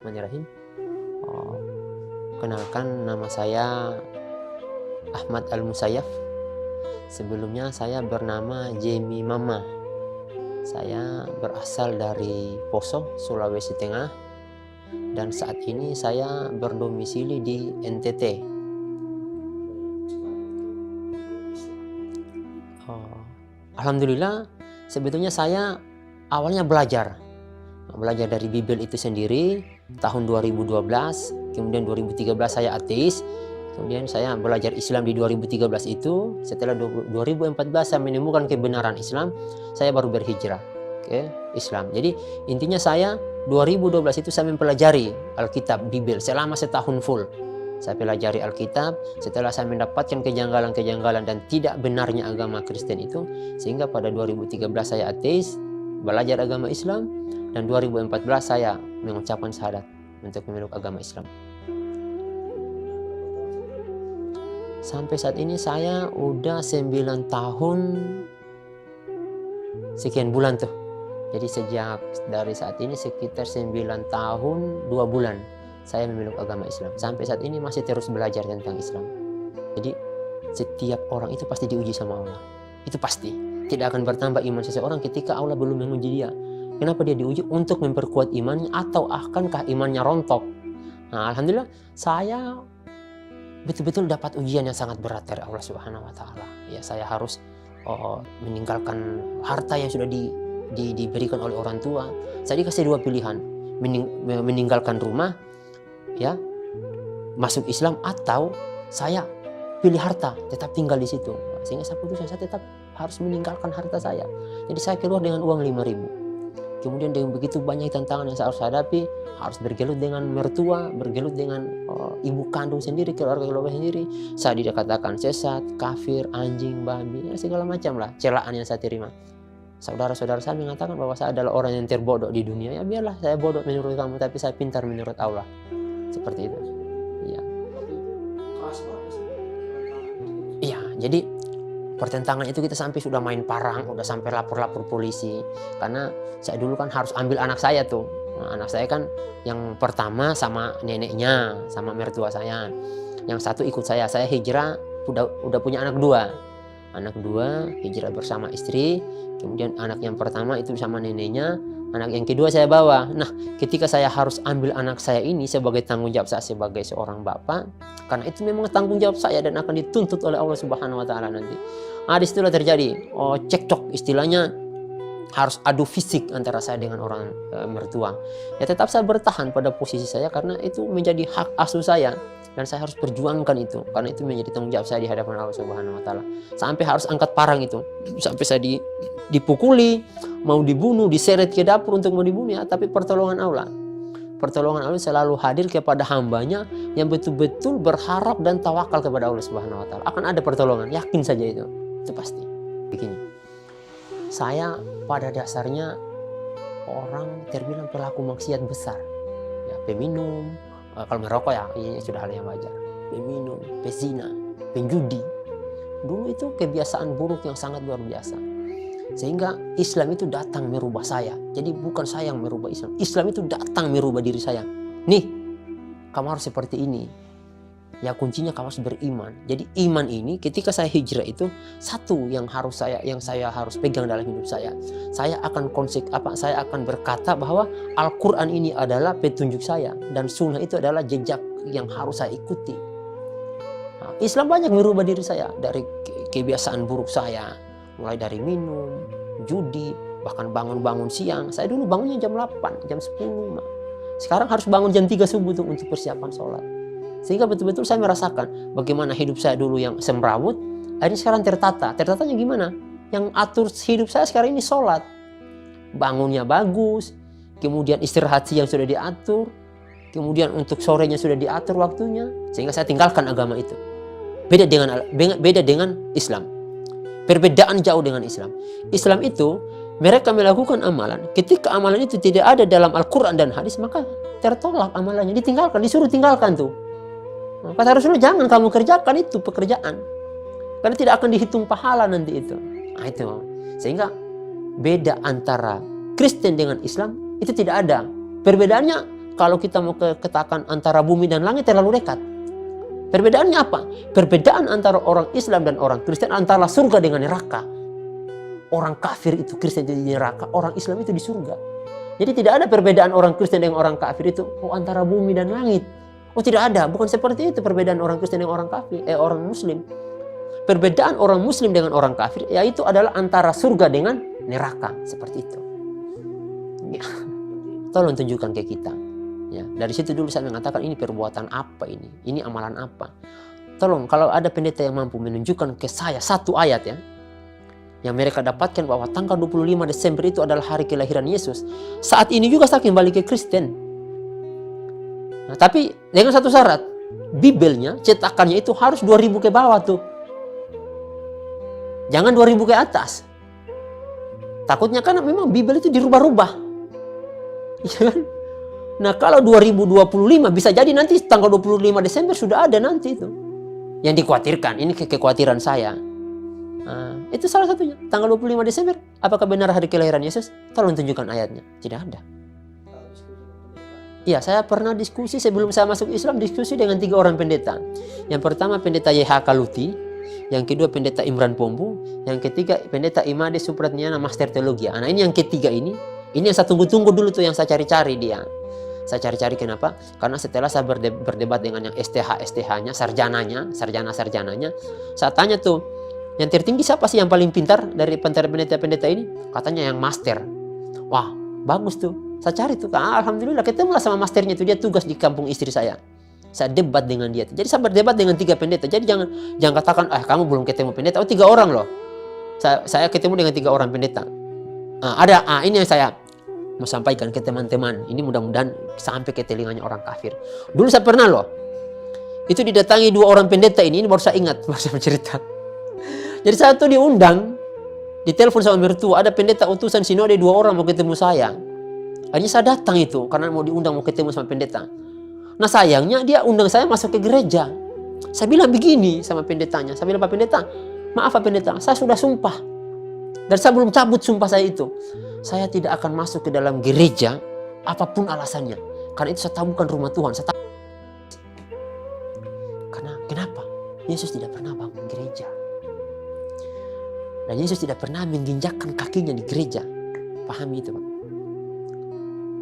Bismillahirrahmanirrahim. Kenalkan, nama saya Ahmad Al-Musayyaf. Sebelumnya saya bernama Jemi Mama. Saya berasal dari Poso, Sulawesi Tengah, dan saat ini saya berdomisili di NTT. Alhamdulillah, sebetulnya saya awalnya belajar dari Bible itu sendiri tahun 2012, kemudian 2013 saya ateis, kemudian saya belajar Islam di 2013 itu. Setelah 2014 saya menemukan kebenaran Islam, saya baru berhijrah ke Islam. Jadi intinya saya 2012 itu saya mempelajari Alkitab, Bible selama setahun full. Saya pelajari Alkitab, setelah saya mendapatkan kejanggalan-kejanggalan dan tidak benarnya agama Kristen itu, sehingga pada 2013 saya ateis, belajar agama Islam, dan 2014 saya mengucapkan syahadat untuk memeluk agama Islam. Sampai saat ini saya udah 9 tahun sekian bulan tuh. Jadi sejak dari saat ini sekitar 9 tahun 2 bulan saya memeluk agama Islam. Sampai saat ini masih terus belajar tentang Islam. Jadi setiap orang itu pasti diuji sama Allah. Itu pasti. Tidak akan bertambah iman seseorang ketika Allah belum menguji dia. Kenapa dia diuji? Untuk memperkuat imannya, atau akankah imannya rontok? Nah, alhamdulillah saya betul-betul dapat ujian yang sangat berat dari Allah Subhanahu wa taala. Ya, saya harus meninggalkan harta yang sudah diberikan oleh orang tua. Saya dikasih 2 pilihan. Meninggalkan rumah, ya, masuk Islam, atau saya pilih harta, tetap tinggal di situ. Sehingga saya putuskan saya tetap harus meninggalkan harta saya. Jadi saya keluar dengan uang 5.000. Kemudian dengan begitu banyak tantangan yang saya harus hadapi, harus bergelut dengan mertua, bergelut dengan ibu kandung sendiri, keluarga sendiri. Saya dikatakan sesat, kafir, anjing, babi, ya, segala macam lah celaan yang saya terima. Saudara-saudara saya mengatakan bahwa saya adalah orang yang terbodoh di dunia. Ya biarlah saya bodoh menurut kamu, tapi saya pintar menurut Allah. Seperti itu. Ya. Iya, jadi pertentangan itu kita sampai sudah main parang, udah sampai lapor-lapor polisi. Karena saya dulu kan harus ambil anak saya tuh. Nah, anak saya kan yang pertama sama neneknya, sama mertua saya. Yang satu ikut saya hijrah, udah punya anak 2. Anak 2 hijrah bersama istri. Kemudian anak yang pertama itu sama neneknya, anak yang kedua saya bawa. Nah, ketika saya harus ambil anak saya ini sebagai tanggung jawab saya sebagai seorang bapak, karena itu memang tanggung jawab saya dan akan dituntut oleh Allah Subhanahu wa taala nanti. Disitulah terjadi cekcok, istilahnya harus adu fisik antara saya dengan orang mertua. Ya tetap saya bertahan pada posisi saya karena itu menjadi hak asuh saya dan saya harus perjuangkan itu karena itu menjadi tanggung jawab saya di hadapan Allah Subhanahu wa taala. Sampai harus angkat parang itu. Sampai saya dipukuli, mau dibunuh, diseret ke dapur untuk mau dibunuh, ya, tapi pertolongan Allah. Pertolongan Allah selalu hadir kepada hambanya yang betul-betul berharap dan tawakal kepada Allah Subhanahu wa taala. Akan ada pertolongan, yakin saja itu. Itu pasti. Begini. Saya pada dasarnya orang terbilang pelaku maksiat besar. Ya, peminum, kalau merokok ya ini sudah hal yang wajar. Peminum, pezina, penjudi. Dulu itu kebiasaan buruk yang sangat luar biasa. Sehingga Islam itu datang merubah saya. Jadi bukan saya yang merubah Islam. Islam itu datang merubah diri saya. Nih, kamu harus seperti ini. Ya kuncinya kamu harus beriman. Jadi iman ini ketika saya hijrah itu satu yang saya harus pegang dalam hidup saya. Saya akan saya akan berkata bahwa Al-Quran ini adalah petunjuk saya dan sunnah itu adalah jejak yang harus saya ikuti. Nah, Islam banyak merubah diri saya dari kebiasaan buruk saya. Mulai dari minum, judi, bahkan bangun siang. Saya dulu bangunnya jam 8, jam 10. Sekarang harus bangun jam 3 subuh untuk persiapan sholat. Sehingga betul-betul saya merasakan bagaimana hidup saya dulu yang semrawut, akhirnya sekarang tertata. Tertatanya gimana? Yang atur hidup saya sekarang ini sholat. Bangunnya bagus, kemudian istirahat siang sudah diatur, kemudian untuk sorenya sudah diatur waktunya. Sehingga saya tinggalkan agama itu. Beda dengan Islam. Perbedaan jauh dengan Islam. Islam itu mereka melakukan amalan. Ketika amalan itu tidak ada dalam Al-Quran dan hadis, maka tertolak amalannya, ditinggalkan, disuruh tinggalkan tuh. Kata Rasulullah, jangan kamu kerjakan itu pekerjaan. Karena tidak akan dihitung pahala nanti itu. Nah itu. Sehingga beda antara Kristen dengan Islam itu tidak ada. Perbedaannya kalau kita mau katakan antara bumi dan langit terlalu dekat. Perbedaannya apa? Perbedaan antara orang Islam dan orang Kristen antara surga dengan neraka. Orang kafir itu Kristen itu di neraka, orang Islam itu di surga. Jadi tidak ada perbedaan orang Kristen dengan orang kafir itu antara bumi dan langit. Oh tidak ada, bukan seperti itu perbedaan orang Kristen dengan orang kafir, orang Muslim. Perbedaan orang Muslim dengan orang kafir yaitu adalah antara surga dengan neraka, seperti itu. Ya. Tolong tunjukkan ke kita. Ya, dari situ dulu saya mengatakan ini perbuatan apa ini amalan apa. Tolong kalau ada pendeta yang mampu menunjukkan ke saya satu ayat ya, yang mereka dapatkan bahwa tanggal 25 Desember itu adalah hari kelahiran Yesus. Saat ini juga saya kembali ke Kristen. Nah, tapi dengan satu syarat, Bibelnya, cetakannya itu harus 2000 ke bawah tuh. Jangan 2000 ke atas. Takutnya kan memang Bibel itu dirubah-rubah. Iya kan? Nah kalau 2025 bisa jadi nanti tanggal 25 Desember sudah ada nanti itu. Yang dikhawatirkan, ini kekhawatiran saya. Nah, itu salah satunya. Tanggal 25 Desember, apakah benar hari kelahiran Yesus? Tolong tunjukkan ayatnya. Tidak ada. Iya, saya pernah diskusi sebelum saya masuk Islam, diskusi dengan 3 orang pendeta. Yang pertama pendeta YH Kaluti, yang kedua pendeta Imran Pombo, yang ketiga pendeta Imade Supratnyana Master Teologi. Nah ini yang ketiga ini yang saya tunggu-tunggu dulu tuh, yang saya cari-cari dia. Saya cari-cari kenapa? Karena setelah saya berdebat dengan yang STH-nya, sarjana-sarjananya, saya tanya tuh, yang tertinggi siapa sih yang paling pintar dari antara pendeta-pendeta ini? Katanya yang master. Wah, bagus tuh. Saya cari tuh, alhamdulillah ketemulah sama masternya itu, dia tugas di kampung istri saya. Saya debat dengan dia. Jadi saya berdebat dengan 3 pendeta. Jadi jangan katakan, kamu belum ketemu pendeta. Oh 3 orang loh. Saya ketemu dengan 3 orang pendeta. Ini yang saya mau sampaikan ke teman-teman. Ini mudah-mudahan sampai ke telinganya orang kafir. Dulu saya pernah loh, itu didatangi 2 orang pendeta ini baru saya ingat, baru saya bercerita. Jadi saya tuh diundang, ditelepon sama mertua, ada pendeta utusan sinode 2 orang mau ketemu saya. Akhirnya saya datang itu, karena mau diundang mau ketemu sama pendeta. Nah sayangnya dia undang saya masuk ke gereja. Saya bilang begini sama pendetanya, saya bilang, Pak Pendeta, maaf Pak Pendeta, saya sudah sumpah. Dan saya belum cabut sumpah saya itu. Saya tidak akan masuk ke dalam gereja apapun alasannya. Karena itu saya tahu bukan rumah Tuhan. Saya tahu. Karena kenapa? Yesus tidak pernah bangun gereja. Dan Yesus tidak pernah menginjakkan kakinya di gereja. Pahami itu Pak.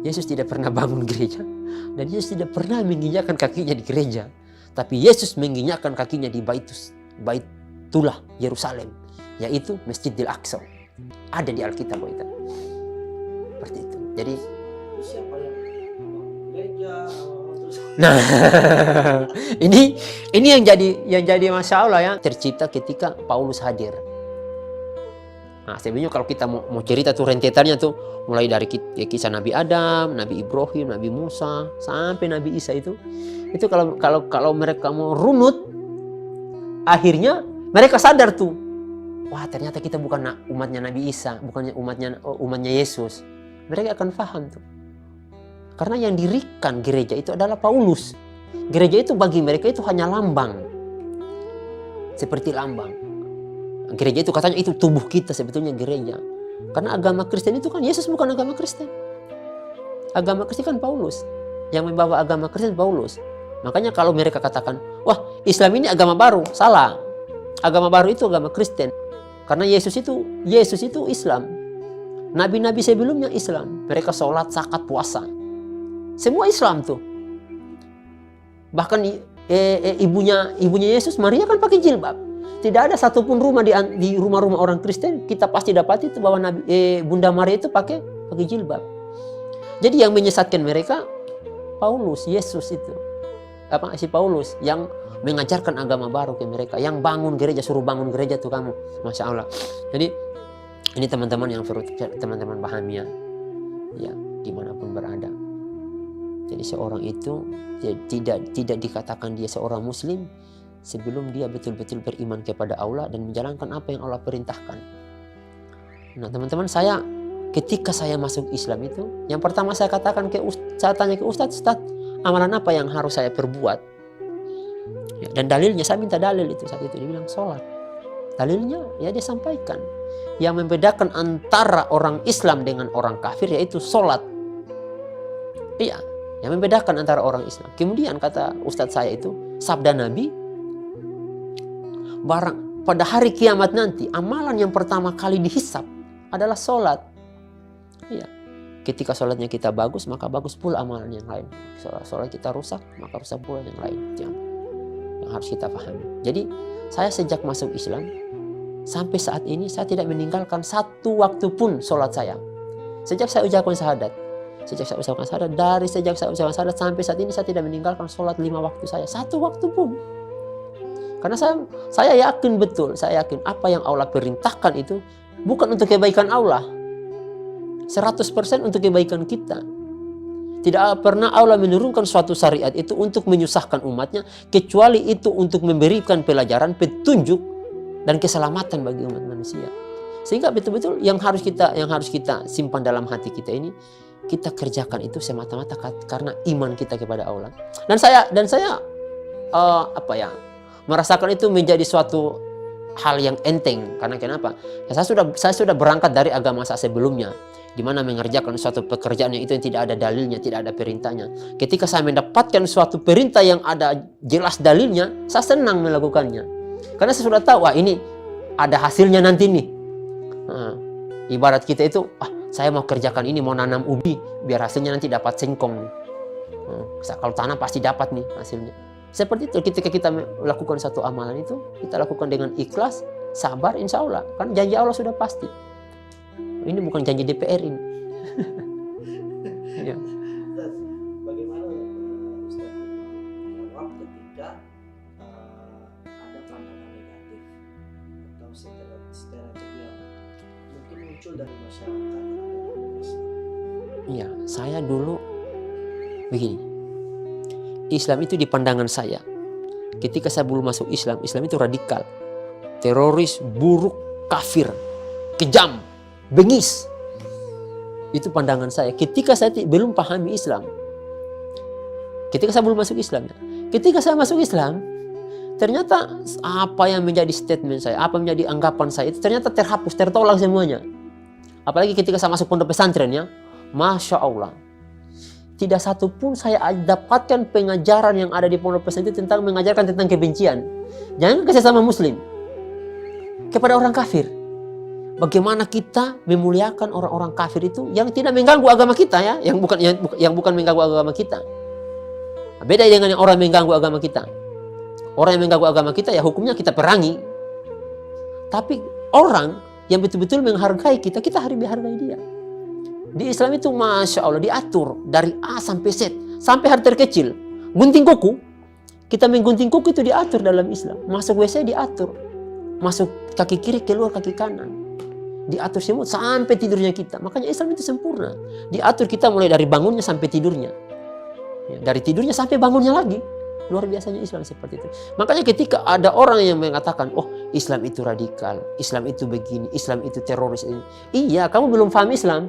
Yesus tidak pernah bangun gereja. Dan Yesus tidak pernah menginjakkan kakinya di gereja. Tapi Yesus menginjakkan kakinya di Baitullah Yerusalem. Yaitu Masjidil Aqsa. Ada di Alkitab itu. Seperti itu. Jadi siapa yang gereja nah ini yang jadi masalah ya, tercipta ketika Paulus hadir. Nah sebenarnya kalau kita mau cerita tuh rentetannya tuh mulai dari kisah Nabi Adam, Nabi Ibrahim, Nabi Musa sampai Nabi Isa itu kalau mereka mau runut, akhirnya mereka sadar tuh, wah ternyata kita bukan umatnya Nabi Isa, bukannya umatnya Yesus. Mereka akan paham tuh. Karena yang dirikan gereja itu adalah Paulus. Gereja itu bagi mereka itu hanya lambang. Seperti lambang. Gereja itu katanya itu tubuh kita sebetulnya gereja. Karena agama Kristen itu kan Yesus bukan agama Kristen. Agama Kristen kan Paulus. Yang membawa agama Kristen Paulus. Makanya kalau mereka katakan, wah Islam ini agama baru, salah. Agama baru itu agama Kristen. Karena Yesus itu Islam. Nabi-nabi sebelumnya Islam. Mereka sholat, zakat, puasa. Semua Islam tuh. Bahkan ibunya Yesus, Maria kan pakai jilbab. Tidak ada satupun rumah di rumah-rumah orang Kristen kita pasti dapat itu bahwa Bunda Maria itu pakai jilbab. Jadi yang menyesatkan mereka Paulus, Yesus itu. Si Paulus yang mengajarkan agama baru ke mereka, yang bangun gereja, suruh bangun gereja tuh kamu. Masya Allah. Jadi ini teman-teman yang teman-teman pahami ya dimanapun berada. Jadi seorang itu tidak dikatakan dia seorang Muslim sebelum dia betul-betul beriman kepada Allah dan menjalankan apa yang Allah perintahkan. Nah teman-teman, ketika saya masuk Islam itu, yang pertama saya katakan saya tanya ke Ustadz, amalan apa yang harus saya perbuat? Ya, dan dalilnya, saya minta dalil itu saat itu, dia bilang sholat. Dalilnya ya dia sampaikan. Yang membedakan antara orang Islam dengan orang kafir yaitu sholat. Iya, yang membedakan antara orang Islam. Kemudian kata Ustadz saya itu, sabda Nabi, pada hari kiamat nanti amalan yang pertama kali dihisap adalah sholat. Iya. Ketika sholatnya kita bagus, maka bagus pula amalan yang lain. Sholat kita rusak, maka rusak pula yang lain. Yang harus kita pahami. Jadi saya sejak masuk Islam sampai saat ini saya tidak meninggalkan satu waktu pun sholat saya. Sejak saya ucapkan syahadat, dari sejak saya ucapkan syahadat sampai saat ini saya tidak meninggalkan sholat 5 waktu saya, satu waktu pun. Karena saya yakin betul, saya yakin apa yang Allah perintahkan itu bukan untuk kebaikan Allah, 100% untuk kebaikan kita. Tidak pernah Allah menurunkan suatu syariat itu untuk menyusahkan umatnya, kecuali itu untuk memberikan pelajaran, petunjuk, dan keselamatan bagi umat manusia. Sehingga betul-betul yang harus kita simpan dalam hati kita ini, kita kerjakan itu semata-mata karena iman kita kepada Allah. Dan saya merasakan itu menjadi suatu hal yang enteng. Karena kenapa? Ya, saya sudah berangkat dari agama saya sebelumnya, di mana mengerjakan suatu pekerjaan yang itu yang tidak ada dalilnya, tidak ada perintahnya. Ketika saya mendapatkan suatu perintah yang ada jelas dalilnya, saya senang melakukannya. Karena saya sudah tahu, wah ini ada hasilnya nanti nih. Ibarat kita itu, saya mau kerjakan ini, mau nanam ubi, biar hasilnya nanti dapat singkong nih. Kalau tanam pasti dapat nih hasilnya. Seperti itu, ketika kita melakukan satu amalan itu, kita lakukan dengan ikhlas, sabar, insya Allah. Kan janji Allah sudah pasti. Ini bukan janji DPR ini. Ya. Ustaz, bagaimana Ustaz menjawab ketika ada pandangan negatif atau stereotip yang mungkin muncul dari masyarakat Islam? Iya, saya dulu begini. Islam itu di pandangan saya, ketika saya belum masuk Islam, Islam itu radikal, teroris, buruk, kafir, kejam, bengis. Itu pandangan saya ketika saya belum pahami Islam. Ketika saya belum masuk Islam ya. Ketika saya masuk Islam, ternyata apa yang menjadi statement saya, apa yang menjadi anggapan saya itu ternyata terhapus, tertolak semuanya. Apalagi ketika saya masuk pondok pesantren ya, Masya Allah, tidak satu pun saya dapatkan pengajaran yang ada di pondok pesantren itu tentang mengajarkan tentang kebencian. Jangan ke sesama muslim, kepada orang kafir. Bagaimana kita memuliakan orang-orang kafir itu yang tidak mengganggu agama kita ya, yang bukan mengganggu agama kita. Beda dengan yang orang mengganggu agama kita. Orang yang mengganggu agama kita ya hukumnya kita perangi. Tapi orang yang betul-betul menghargai kita, kita harus menghargai dia. Di Islam itu Masya Allah diatur dari A sampai Z, sampai hal terkecil. Gunting kuku, kita menggunting kuku itu diatur dalam Islam. Masuk WC diatur, masuk kaki kiri keluar kaki kanan, diatur semua sampai tidurnya kita. Makanya Islam itu sempurna. Diatur kita mulai dari bangunnya sampai tidurnya, dari tidurnya sampai bangunnya lagi. Luar biasanya Islam seperti itu. Makanya ketika ada orang yang mengatakan, oh Islam itu radikal, Islam itu begini, Islam itu teroris ini. Iya, kamu belum paham Islam.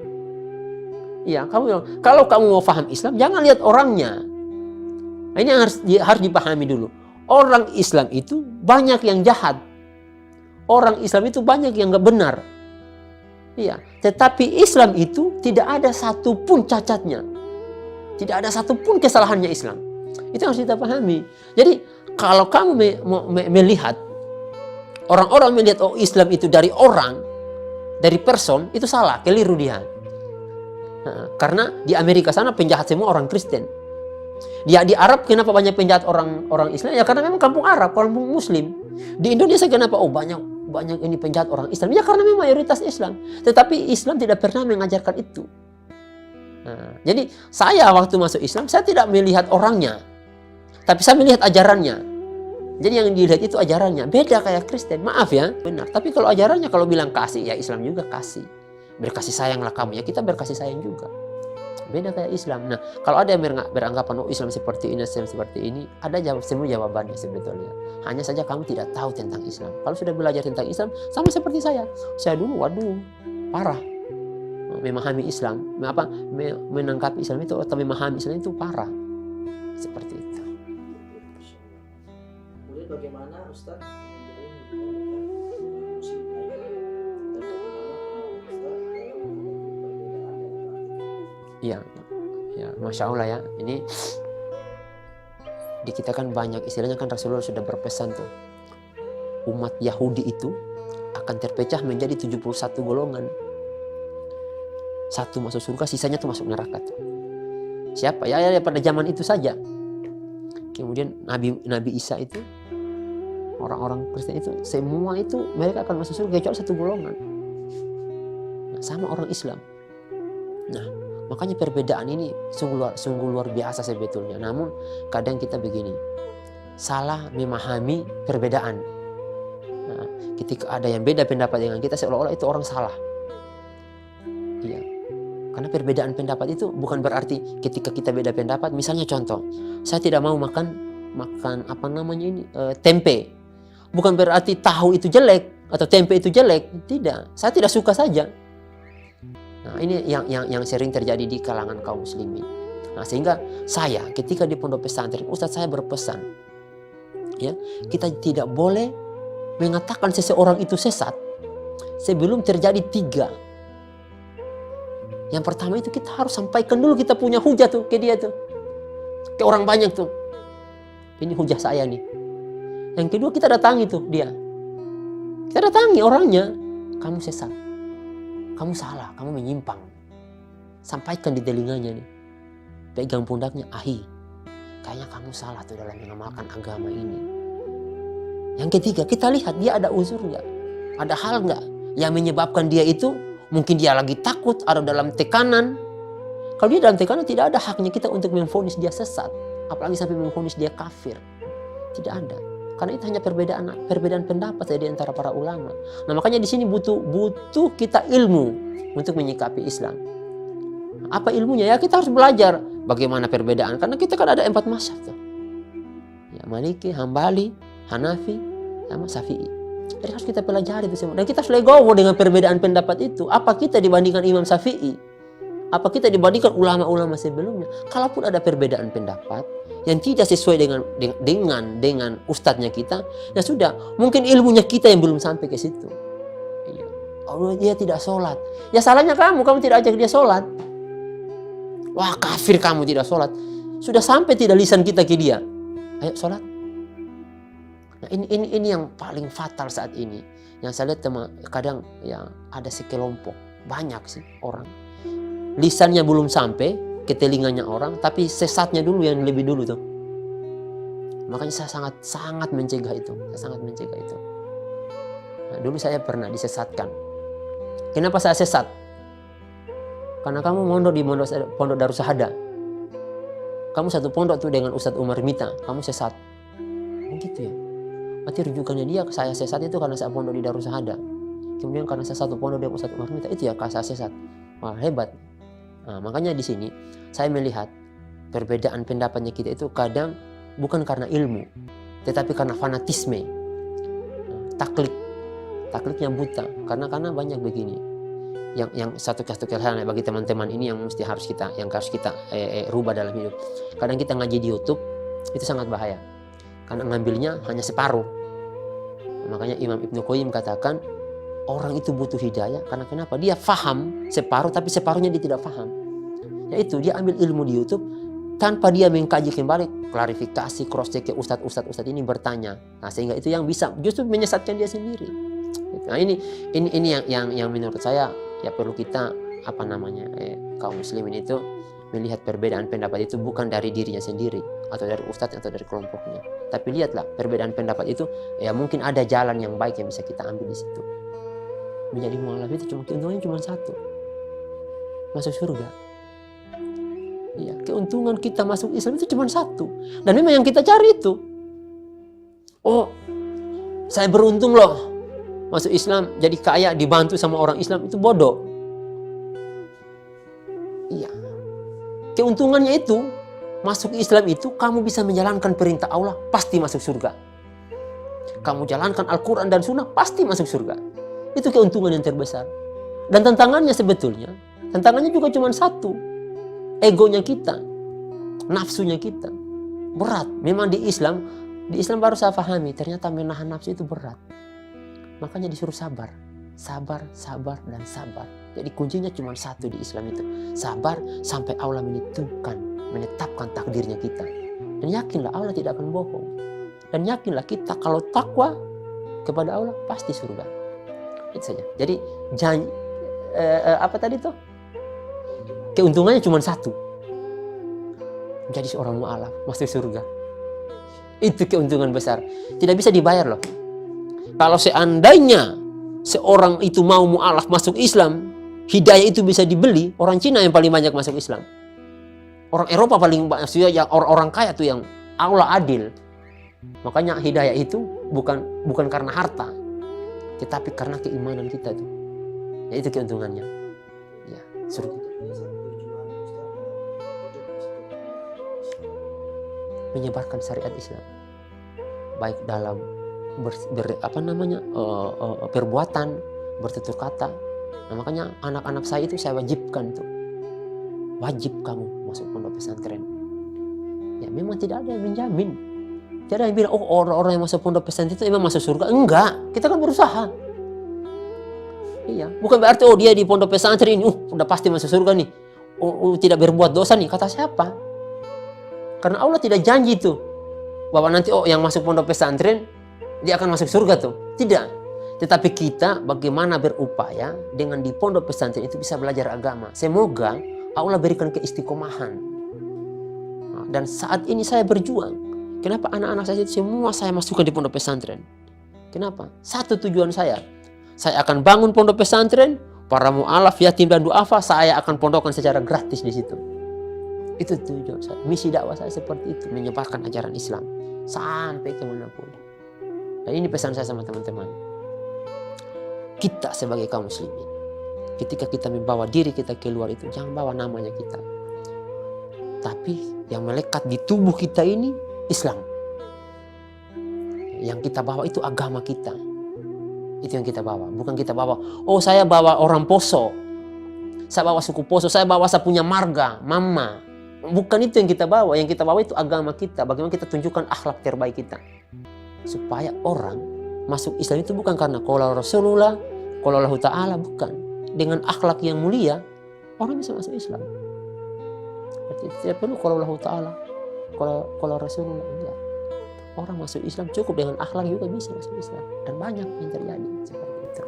Iya, kalau kamu mau paham Islam, jangan lihat orangnya. Nah, ini yang harus dipahami dulu. Orang Islam itu banyak yang jahat. Orang Islam itu banyak yang nggak benar. Iya, tetapi Islam itu tidak ada satupun cacatnya. Tidak ada satupun kesalahannya Islam. Itu yang harus kita pahami. Jadi kalau kamu melihat, orang-orang melihat oh Islam itu dari orang, dari person, itu salah, keliru dia. Karena di Amerika sana penjahat semua orang Kristen. Di Arab kenapa banyak penjahat orang Islam? Ya karena memang kampung Arab, kampung Muslim. Di Indonesia kenapa banyak ini penjahat orang Islam? Ya karena memang mayoritas Islam. Tetapi Islam tidak pernah mengajarkan itu. Jadi saya waktu masuk Islam saya tidak melihat orangnya, tapi saya melihat ajarannya. Jadi yang dilihat itu ajarannya. Beda kayak Kristen. Maaf ya, benar. Tapi kalau ajarannya kalau bilang kasih, ya Islam juga kasih. Berkasih sayanglah kamu, ya kita berkasih sayang juga. Beda kayak Islam. Nah, kalau ada yang beranggapan oh Islam seperti ini, Islam seperti ini, ada semua jawabannya sebetulnya. Hanya saja kamu tidak tahu tentang Islam. Kalau sudah belajar tentang Islam, sama seperti saya. Saya dulu, waduh, parah. Memahami Islam, menangkap Islam itu atau memahami Islam itu parah. Seperti itu. Kemudian bagaimana Ustaz menjalin hubungan dengan muslim lainnya? Dan bagaimana Ustaz dalam menghadapi perbedaan dalam praktik? Iya, Ya, Masya Allah ya. Ini di kita kan banyak, istilahnya kan Rasulullah sudah berpesan tuh. Umat Yahudi itu akan terpecah menjadi 71 golongan. Satu masuk surga, sisanya tuh masuk neraka tuh. Siapa? Ya pada zaman itu saja. Kemudian Nabi Isa itu, orang-orang Kristen itu, semua itu mereka akan masuk surga kecuali satu golongan. Nah, sama orang Islam. Nah, makanya perbedaan ini sungguh luar biasa sebetulnya. Namun kadang kita begini, salah memahami perbedaan. Nah, ketika ada yang beda pendapat dengan kita, seolah-olah itu orang salah. Iya. Karena perbedaan pendapat itu bukan berarti ketika kita beda pendapat. Misalnya contoh, saya tidak mau makan apa namanya ini tempe. Bukan berarti tahu itu jelek atau tempe itu jelek. Tidak, saya tidak suka saja. Nah, ini yang sering terjadi di kalangan kaum muslimin. Nah, sehingga saya ketika di pondok pesantren, Ustadz saya berpesan, ya, kita tidak boleh mengatakan seseorang itu sesat sebelum terjadi 3. Yang pertama itu kita harus sampaikan dulu kita punya hujah tuh ke dia tuh. Ke orang banyak tuh. Ini hujah saya nih. Yang kedua kita datangi tuh dia. Kita datangi orangnya. Kamu sesat. Kamu salah, kamu menyimpang. Sampaikan di telinganya nih. Pegang pundaknya, kayaknya kamu salah tuh dalam mengamalkan agama ini. Yang ketiga, kita lihat dia ada unsur nggak? Ada hal nggak yang menyebabkan dia itu, mungkin dia lagi takut, ada dalam tekanan. Kalau dia dalam tekanan, tidak ada haknya kita untuk memvonis dia sesat. Apalagi sampai memvonis dia kafir. Tidak ada. Karena itu hanya perbedaan pendapat di antara para ulama. Nah, makanya di sini butuh kita ilmu untuk menyikapi Islam. Apa ilmunya? Ya kita harus belajar bagaimana perbedaan. Karena kita kan ada 4 mazhab tuh. Ya, Maliki, Hambali, Hanafi, sama Syafi'i. Jadi harus kita pelajari itu semua. Dan kita harus legowo dengan perbedaan pendapat itu. Apa kita dibandingkan Imam Syafi'i? Apa kita dibandingkan ulama-ulama sebelumnya? Kalaupun ada perbedaan pendapat yang tidak sesuai dengan ustadznya kita, ya sudah, mungkin ilmunya kita yang belum sampai ke situ. Iya. Oh, dia tidak sholat. Ya salahnya kamu tidak ajak dia sholat. Wah, kafir kamu tidak sholat. Sudah sampai tidak lisan kita ke dia. Ayo sholat. Nah, ini yang paling fatal saat ini. Yang saya lihat kadang ya ada sekelompok, banyak sih orang. Lisannya belum sampai ke telinganya orang, tapi sesatnya dulu yang lebih dulu tuh. Makanya saya sangat mencegah itu. Nah, dulu saya pernah disesatkan. Kenapa saya sesat? Karena kamu mondok di pondok Darussahadah. Kamu satu pondok tuh dengan Ustadz Umar Mita, kamu sesat. Begitu ya. Berarti rujukannya dia, saya sesat itu karena saya pondok di Darussahadah. Kemudian karena saya satu pondok dengan Ustadz Umar Mita, itu ya saya sesat. Wah, hebat. Nah, makanya di sini saya melihat perbedaan pendapatnya kita itu kadang bukan karena ilmu, tetapi karena fanatisme, taklidnya buta. Karena banyak begini, yang satu hal bagi teman-teman ini yang harus kita rubah dalam hidup. Kadang kita ngaji di YouTube itu sangat bahaya, karena ngambilnya hanya separuh. Makanya Imam Ibnu Qayyim katakan orang itu butuh hidayah karena kenapa? Dia faham separuh, tapi separuhnya dia tidak faham. Yaitu dia ambil ilmu di YouTube tanpa dia mengkaji kembali, klarifikasi, cross check ke ustadz ini bertanya. Nah, sehingga itu yang bisa justru menyesatkan dia sendiri. Nah, ini yang menurut saya ya perlu kita kaum muslimin itu melihat perbedaan pendapat itu bukan dari dirinya sendiri atau dari ustadz atau dari kelompoknya. Tapi lihatlah perbedaan pendapat itu ya mungkin ada jalan yang baik yang bisa kita ambil di situ. Menjadi mualaf itu keuntungannya cuma satu, masuk surga. Ya, keuntungan kita masuk Islam itu cuma satu, dan memang yang kita cari itu. Oh, saya beruntung loh masuk Islam, jadi kaya, dibantu sama orang Islam, itu bodoh. Iya, keuntungannya itu masuk Islam itu kamu bisa menjalankan perintah Allah, pasti masuk surga. Kamu jalankan Al-Quran dan Sunnah, pasti masuk surga. Itu keuntungan yang terbesar. Dan tantangannya juga cuma satu. Egonya kita, nafsunya kita. Berat. Memang di Islam baru saya pahami, ternyata menahan nafsu itu berat. Makanya disuruh sabar. sabar, sabar, dan sabar. Jadi kuncinya cuma satu di Islam itu. Sabar sampai Allah menetapkan takdirnya kita. Dan yakinlah Allah tidak akan bohong. Dan yakinlah kita kalau takwa kepada Allah pasti surga. Itu saja. Jadi apa tadi tuh? Keuntungannya cuma satu. Menjadi seorang mu'alaf, masuk surga. Itu keuntungan besar. Tidak bisa dibayar loh. Kalau seandainya seorang itu mau mu'alaf masuk Islam, hidayah itu bisa dibeli, orang Cina yang paling banyak masuk Islam. Orang Eropa paling banyak, yang orang kaya tuh yang Allah adil. Makanya hidayah itu bukan karena harta, tetapi karena keimanan kita tuh. Ya itu keuntungannya. Ya, surga. Menyebarkan syariat Islam, baik dalam perbuatan, bertutur kata. Nah, makanya anak-anak saya itu saya wajibkan tuh, wajib kamu masuk pondok pesantren. Ya memang tidak ada yang menjamin, tidak ada yang bilang orang-orang yang masuk pondok pesantren itu memang masuk surga. Enggak, kita kan berusaha. Iya, bukan berarti dia di pondok pesantren ini udah pasti masuk surga nih. Tidak berbuat dosa nih, kata siapa? Karena Allah tidak janji tuh bahwa nanti yang masuk pondok pesantren dia akan masuk surga tuh. Tidak. Tetapi kita bagaimana berupaya dengan di pondok pesantren itu bisa belajar agama. Semoga Allah berikan keistiqomahan. Dan saat ini saya berjuang. Kenapa anak-anak saya itu semua saya masukkan di pondok pesantren? Kenapa? Satu tujuan saya. Saya akan bangun pondok pesantren, para mu'alaf, yatim dan du'afa saya akan pondokkan secara gratis di situ. Itu tujuan saya. Misi dakwah saya seperti itu, menyebarkan ajaran Islam sampai kemanapun. Dan ini pesan saya sama teman-teman. Kita sebagai kaum muslimin, ketika kita membawa diri kita keluar itu, jangan bawa namanya kita. Tapi yang melekat di tubuh kita ini Islam. Yang kita bawa itu agama kita. Itu yang kita bawa. Bukan kita bawa, saya bawa orang Poso, saya bawa suku Poso, saya bawa saya punya marga, mama. Bukan itu yang kita bawa. Yang kita bawa itu agama kita. Bagaimana kita tunjukkan akhlak terbaik kita. Supaya orang masuk Islam itu bukan karena qala Rasulullah, qala Allah Ta'ala, bukan. Dengan akhlak yang mulia, orang bisa masuk Islam. Berarti tidak perlu qala Allah Ta'ala, qala Rasulullah. Enggak. Orang masuk Islam cukup dengan akhlak juga bisa masuk Islam. Dan banyak yang terjadi seperti itu.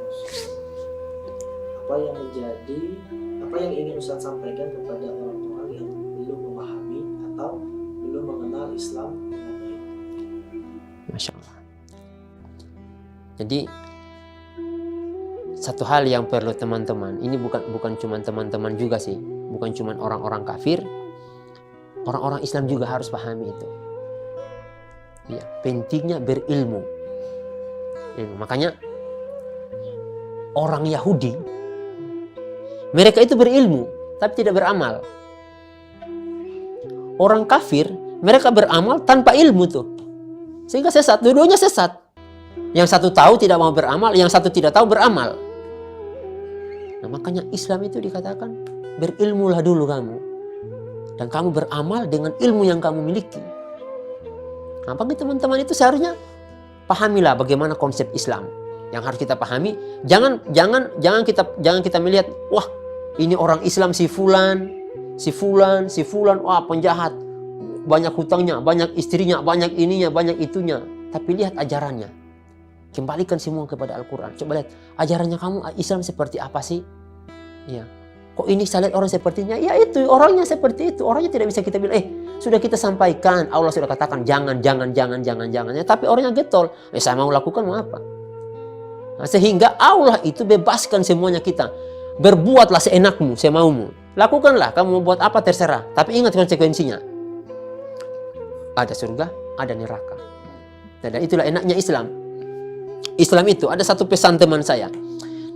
Apa yang ingin Ustaz sampaikan kepada orang-orang yang belum memahami atau belum mengenal Islam dengan baik? Masya Allah. Jadi satu hal yang perlu teman-teman, ini bukan cuma teman-teman juga sih, bukan cuma orang-orang kafir, orang-orang Islam juga harus pahami itu. Ya, pentingnya berilmu. Makanya orang Yahudi, mereka itu berilmu tapi tidak beramal. Orang kafir, mereka beramal tanpa ilmu tuh. Sehingga sesat, dua-duanya sesat. Yang satu tahu tidak mau beramal, yang satu tidak tahu beramal. Nah, makanya Islam itu dikatakan berilmulah dulu kamu. Dan kamu beramal dengan ilmu yang kamu miliki. Nah, bagi teman-teman itu seharusnya pahamilah bagaimana konsep Islam yang harus kita pahami. Jangan kita melihat, wah ini orang Islam si fulan, wah penjahat, banyak hutangnya, banyak istrinya, banyak ininya, banyak itunya. Tapi lihat ajarannya. Kembalikan semua kepada Al-Quran. Coba lihat ajarannya kamu Islam seperti apa sih? Ya. Kok ini saya lihat orang sepertinya? Ya itu orangnya seperti itu. Orangnya tidak bisa kita bilang, sudah kita sampaikan, Allah sudah katakan jangan. Ya, tapi orangnya getol. Saya mau lakukan mau apa? Nah, sehingga Allah itu bebaskan semuanya kita. Berbuatlah seenakmu, semaumu. Lakukanlah, kamu mau buat apa terserah. Tapi ingat konsekuensinya. Ada surga, ada neraka. Dan itulah enaknya Islam. Islam itu ada satu pesan teman saya.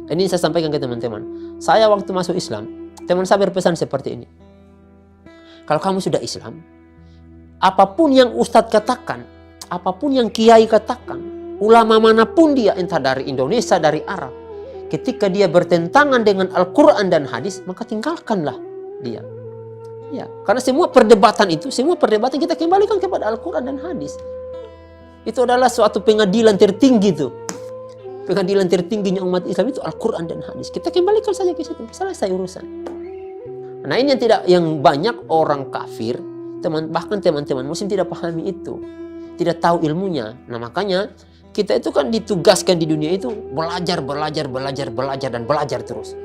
Ini saya sampaikan ke teman-teman. Saya waktu masuk Islam, teman saya berpesan seperti ini. Kalau kamu sudah Islam, apapun yang Ustadz katakan, apapun yang Kiai katakan, ulama manapun dia, entah dari Indonesia, dari Arab, ketika dia bertentangan dengan Al-Quran dan hadis, maka tinggalkanlah dia. Ya, karena semua perdebatan kita kembalikan kepada Al-Quran dan hadis. Itu adalah suatu pengadilan tertinggi tuh. Pengadilan tertingginya umat Islam itu Al-Quran dan hadis. Kita kembalikan saja ke situ, selesai urusan. Nah ini yang banyak orang kafir, bahkan teman-teman muslim tidak pahami itu, tidak tahu ilmunya. Nah makanya kita itu kan ditugaskan di dunia itu belajar dan belajar terus.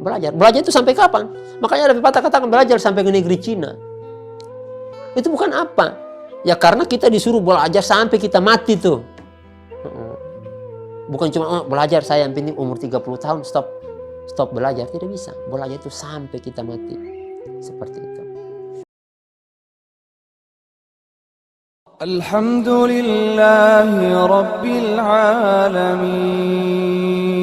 Belajar itu sampai kapan? Makanya ada pepatah katakan belajar sampai ke negeri Cina. Itu bukan apa? Ya karena kita disuruh belajar sampai kita mati tuh. Bukan cuma belajar saya yang penting umur 30 tahun stop belajar, tidak bisa. Belajar itu sampai kita mati. Seperti itu. Alhamdulillahi Rabbil Alamin.